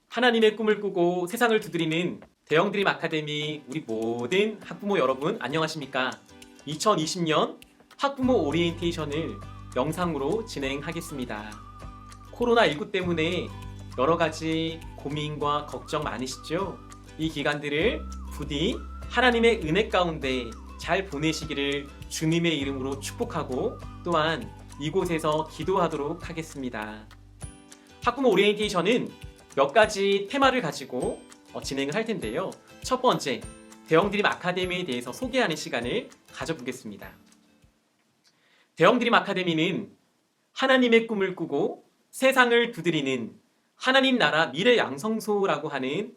하나님의 꿈을 꾸고 세상을 두드리는 대형드림 아카데미 우리 모든 학부모 여러분 안녕하십니까? 2020년 학부모 오리엔테이션을 영상으로 진행하겠습니다. 코로나19 때문에 여러 가지 고민과 걱정 많으시죠? 이 기간들을 부디 하나님의 은혜 가운데 잘 보내시기를 주님의 이름으로 축복하고 또한 이곳에서 기도하도록 하겠습니다. 학부모 오리엔테이션은 몇 가지 테마를 가지고 진행을 할 텐데요. 첫 번째, 대형드림 아카데미에 대해서 소개하는 시간을 가져보겠습니다. 대형드림 아카데미는 하나님의 꿈을 꾸고 세상을 두드리는 하나님 나라 미래 양성소라고 하는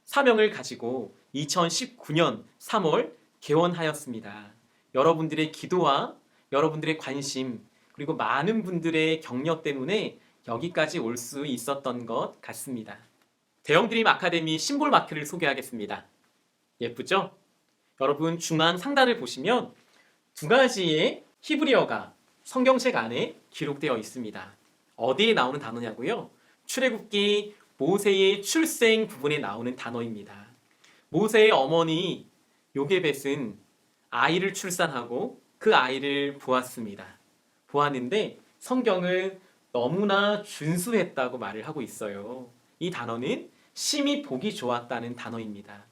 사명을 가지고 2019년 3월 개원하였습니다. 여러분들의 기도와 여러분들의 관심 그리고 많은 분들의 격려 때문에 여기까지 올 수 있었던 것 같습니다. 대형드림 아카데미 심볼 마크를 소개하겠습니다. 예쁘죠? 여러분 중앙 상단을 보시면 두 가지의 히브리어가 성경책 안에 기록되어 있습니다. 어디에 나오는 단어냐고요? 출애굽기 모세의 출생 부분에 나오는 단어입니다. 모세의 어머니 요게벳은 아이를 출산하고 그 아이를 보았습니다. 보았는데 성경은 너무나 준수했다고 말을 하고 있어요. 이 단어는 심히 보기 좋았다는 단어입니다.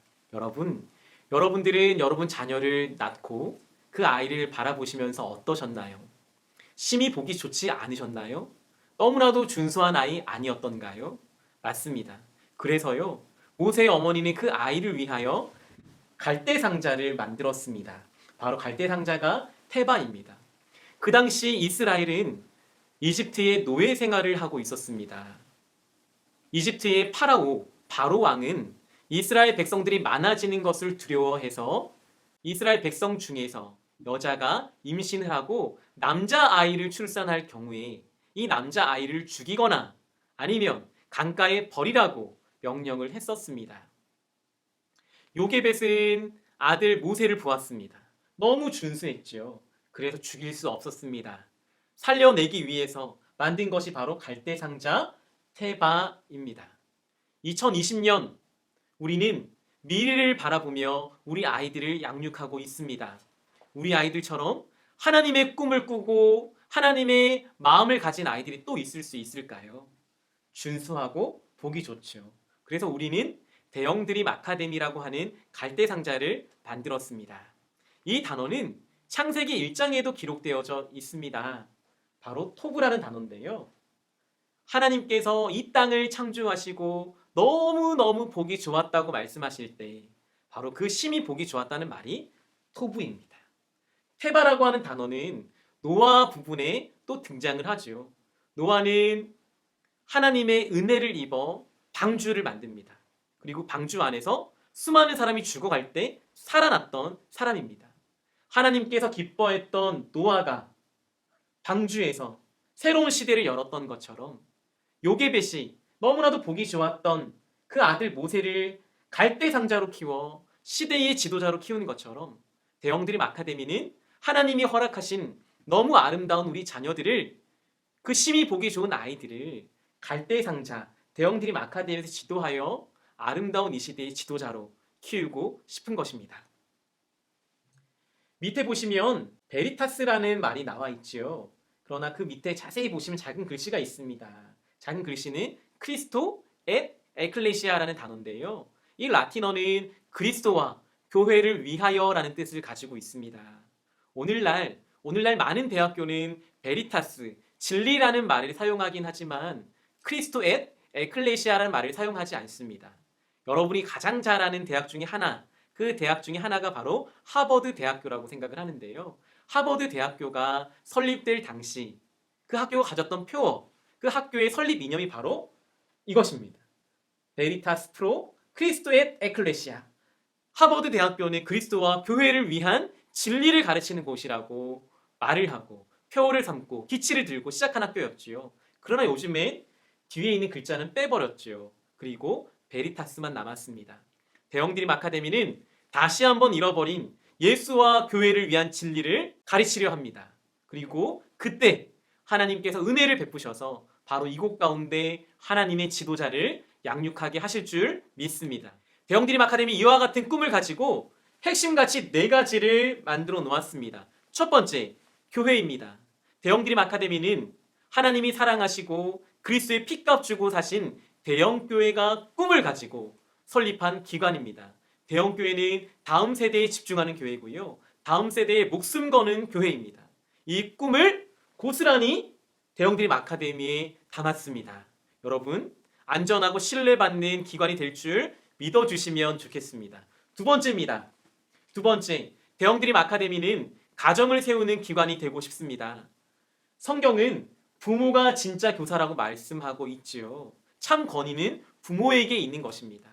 여러분들은 여러분 자녀를 낳고 그 아이를 바라보시면서 어떠셨나요? 심히 보기 좋지 않으셨나요? 너무나도 준수한 아이 아니었던가요? 맞습니다. 그래서요, 모세의 어머니는 그 아이를 위하여 갈대 상자를 만들었습니다. 바로 갈대 상자가 테바입니다. 그 당시 이스라엘은 이집트의 노예 생활을 하고 있었습니다. 이집트의 바로 왕은 이스라엘 백성들이 많아지는 것을 두려워해서 이스라엘 백성 중에서 여자가 임신을 하고 남자아이를 출산할 경우에 이 남자아이를 죽이거나 아니면 강가에 버리라고 명령을 했었습니다. 요게벳은 아들 모세를 보았습니다. 너무 준수했죠. 그래서 죽일 수 없었습니다. 살려내기 위해서 만든 것이 바로 갈대상자 테바입니다. 2020년 우리는 미래를 바라보며 우리 아이들을 양육하고 있습니다. 우리 아이들처럼 하나님의 꿈을 꾸고 하나님의 마음을 가진 아이들이 또 있을 수 있을까요? 준수하고 보기 좋죠. 그래서 우리는 대형드림 아카데미라고 하는 갈대상자를 만들었습니다. 이 단어는 창세기 1장에도 기록되어져 있습니다. 바로 토브라는 단어인데요. 하나님께서 이 땅을 창조하시고 너무너무 보기 좋았다고 말씀하실 때 바로 그 심히 보기 좋았다는 말이 토브입니다. 테바라고 하는 단어는 노아 부분에 또 등장을 하죠. 노아는 하나님의 은혜를 입어 방주를 만듭니다. 그리고 방주 안에서 수많은 사람이 죽어갈 때 살아났던 사람입니다. 하나님께서 기뻐했던 노아가 방주에서 새로운 시대를 열었던 것처럼 요게벳이 너무나도 보기 좋았던 그 아들 모세를 갈대상자로 키워 시대의 지도자로 키우는 것처럼 대형드림 아카데미는 하나님이 허락하신 너무 아름다운 우리 자녀들을 그 심히 보기 좋은 아이들을 갈대상자 대형드림 아카데미에서 지도하여 아름다운 이 시대의 지도자로 키우고 싶은 것입니다. 밑에 보시면 베리타스라는 말이 나와 있지요. 그러나 그 밑에 자세히 보시면 작은 글씨가 있습니다. 작은 글씨는 크리스토 앳 에클레시아라는 단어인데요. 이 라틴어는 그리스도와 교회를 위하여라는 뜻을 가지고 있습니다. 오늘날 많은 대학교는 베리타스, 진리라는 말을 사용하긴 하지만 크리스토 앳 에클레시아라는 말을 사용하지 않습니다. 여러분이 가장 잘 아는 대학 중에 하나, 그 대학 중에 하나가 바로 하버드 대학교라고 생각을 하는데요. 하버드 대학교가 설립될 당시 그 학교가 가졌던 표어, 그 학교의 설립 이념이 바로 이것입니다. 베리타스 프로 크리스토 앳 에클레시아. 하버드 대학교는 그리스도와 교회를 위한 진리를 가르치는 곳이라고 말을 하고 표어를 삼고 기치를 들고 시작한 학교였지요. 그러나 요즘엔 뒤에 있는 글자는 빼버렸지요. 그리고 베리타스만 남았습니다. 대형드림 아카데미는 다시 한번 잃어버린 예수와 교회를 위한 진리를 가르치려 합니다. 그리고 그때 하나님께서 은혜를 베푸셔서 바로 이곳 가운데 하나님의 지도자를 양육하게 하실 줄 믿습니다. 대형드림 아카데미 이와 같은 꿈을 가지고 핵심 가치 4가지를 만들어 놓았습니다. 첫 번째, 교회입니다. 대형드림 아카데미는 하나님이 사랑하시고 그리스도의 피값 주고 사신 대형교회가 꿈을 가지고 설립한 기관입니다. 대형교회는 다음 세대에 집중하는 교회고요. 다음 세대에 목숨 거는 교회입니다. 이 꿈을 고스란히 대형드림 아카데미에 담았습니다. 여러분, 안전하고 신뢰받는 기관이 될 줄 믿어주시면 좋겠습니다. 두 번째입니다. 두 번째, 대형드림 아카데미는 가정을 세우는 기관이 되고 싶습니다. 성경은 부모가 진짜 교사라고 말씀하고 있지요. 참 권위는 부모에게 있는 것입니다.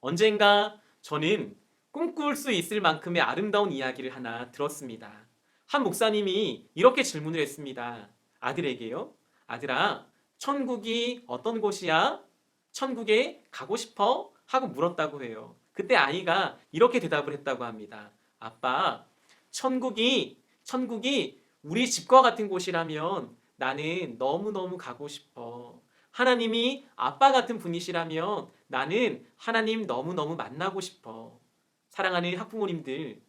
언젠가 저는 꿈꿀 수 있을 만큼의 아름다운 이야기를 하나 들었습니다. 한 목사님이 이렇게 질문을 했습니다. 아들에게요. 아들아, 천국이 어떤 곳이야? 천국에 가고 싶어? 하고 물었다고 해요. 그때 아이가 이렇게 대답을 했다고 합니다. 아빠, 천국이 우리 집과 같은 곳이라면 나는 너무너무 가고 싶어. 하나님이 아빠 같은 분이시라면 나는 하나님 너무너무 만나고 싶어. 사랑하는 학부모님들,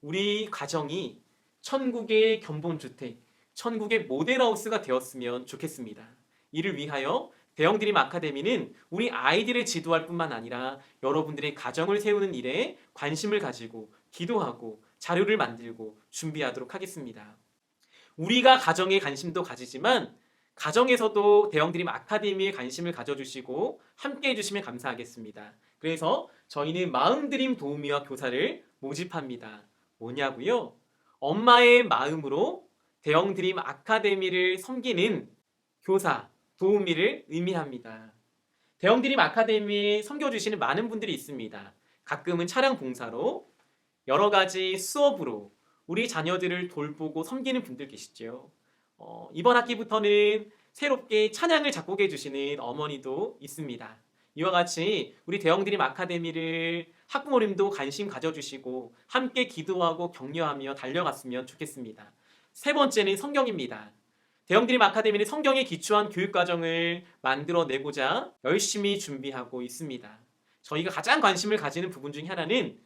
우리 가정이 천국의 견본주택, 천국의 모델하우스가 되었으면 좋겠습니다. 이를 위하여 대형드림 아카데미는 우리 아이들을 지도할 뿐만 아니라 여러분들의 가정을 세우는 일에 관심을 가지고 기도하고 자료를 만들고 준비하도록 하겠습니다. 우리가 가정에 관심도 가지지만 가정에서도 대형드림 아카데미에 관심을 가져주시고 함께 해주시면 감사하겠습니다. 그래서 저희는 마음드림 도우미와 교사를 모집합니다. 뭐냐고요? 엄마의 마음으로 대형드림 아카데미를 섬기는 교사, 도우미를 의미합니다. 대형드림 아카데미에 섬겨주시는 많은 분들이 있습니다. 가끔은 차량 봉사로, 여러 가지 수업으로 우리 자녀들을 돌보고 섬기는 분들 계시죠. 이번 학기부터는 새롭게 찬양을 작곡해 주시는 어머니도 있습니다. 이와 같이 우리 대형드림 아카데미를 학부모님도 관심 가져주시고 함께 기도하고 격려하며 달려갔으면 좋겠습니다. 세 번째는 성경입니다. 대형드림 아카데미는 성경에 기초한 교육과정을 만들어내고자 열심히 준비하고 있습니다. 저희가 가장 관심을 가지는 부분 중에 하나는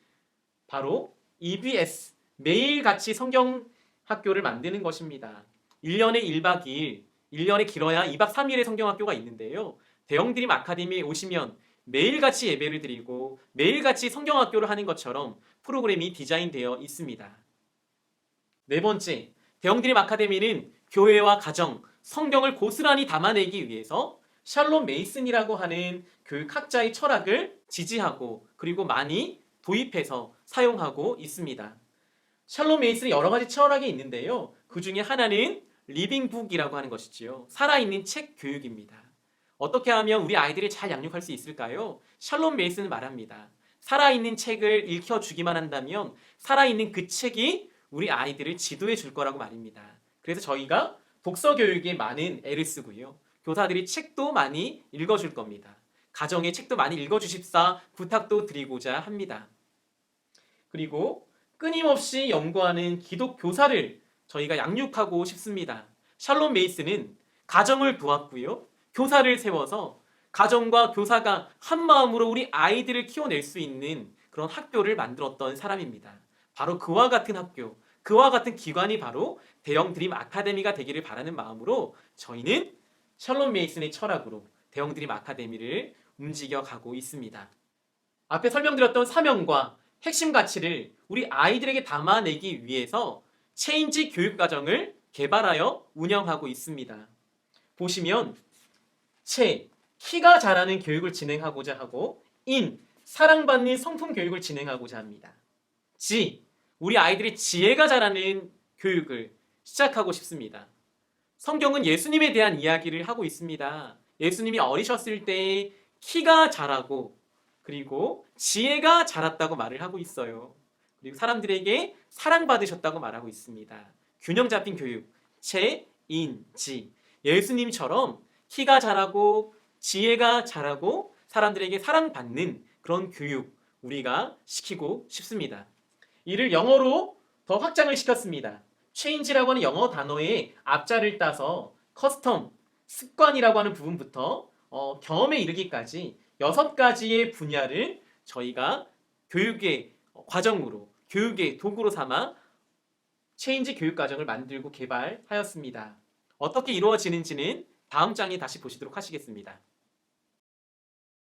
바로 EBS, 매일같이 성경 학교를 만드는 것입니다. 1년에 1박 2일, 1년에 길어야 2박 3일의 성경학교가 있는데요. 대형드림 아카데미에 오시면 매일같이 예배를 드리고 매일같이 성경학교를 하는 것처럼 프로그램이 디자인되어 있습니다. 네 번째, 대형드림 아카데미는 교회와 가정, 성경을 고스란히 담아내기 위해서 샬롬 메이슨이라고 하는 교육학자의 철학을 지지하고 그리고 많이 도입해서 사용하고 있습니다. 샬롬 메이슨의 여러 가지 철학이 있는데요. 그 중에 하나는 리빙북이라고 하는 것이지요. 살아있는 책 교육입니다. 어떻게 하면 우리 아이들을 잘 양육할 수 있을까요? 샬롬 메이슨은 말합니다. 살아있는 책을 읽혀주기만 한다면 살아있는 그 책이 우리 아이들을 지도해 줄 거라고 말입니다. 그래서 저희가 독서 교육에 많은 애를 쓰고요. 교사들이 책도 많이 읽어줄 겁니다. 가정에 책도 많이 읽어주십사 부탁도 드리고자 합니다. 그리고 끊임없이 연구하는 기독 교사를 저희가 양육하고 싶습니다. 샬롬 메이슨은 가정을 도왔고요. 교사를 세워서 가정과 교사가 한 마음으로 우리 아이들을 키워낼 수 있는 그런 학교를 만들었던 사람입니다. 바로 그와 같은 학교, 그와 같은 기관이 바로 대형드림 아카데미가 되기를 바라는 마음으로 저희는 샬롬 메이슨의 철학으로 대형드림 아카데미를 움직여가고 있습니다. 앞에 설명드렸던 사명과 핵심 가치를 우리 아이들에게 담아내기 위해서 체인지 교육과정을 개발하여 운영하고 있습니다. 보시면 키가 자라는 교육을 진행하고자 하고 사랑받는 성품 교육을 진행하고자 합니다. 우리 아이들의 지혜가 자라는 교육을 시작하고 싶습니다. 성경은 예수님에 대한 이야기를 하고 있습니다. 예수님이 어리셨을 때 키가 자라고 그리고 지혜가 자랐다고 말을 하고 있어요. 그리고 사람들에게 사랑받으셨다고 말하고 있습니다. 균형 잡힌 교육, 지. 예수님처럼 키가 자라고 지혜가 자라고 사람들에게 사랑받는 그런 교육 우리가 시키고 싶습니다. 이를 영어로 더 확장을 시켰습니다. change라고 하는 영어 단어의 앞자를 따서 커스텀, 습관이라고 하는 부분부터 경험에 이르기까지 6가지의 분야를 저희가 교육의 과정으로, 교육의 도구로 삼아 체인지 교육 과정을 만들고 개발하였습니다. 어떻게 이루어지는지는 다음 장에 다시 보시도록 하시겠습니다.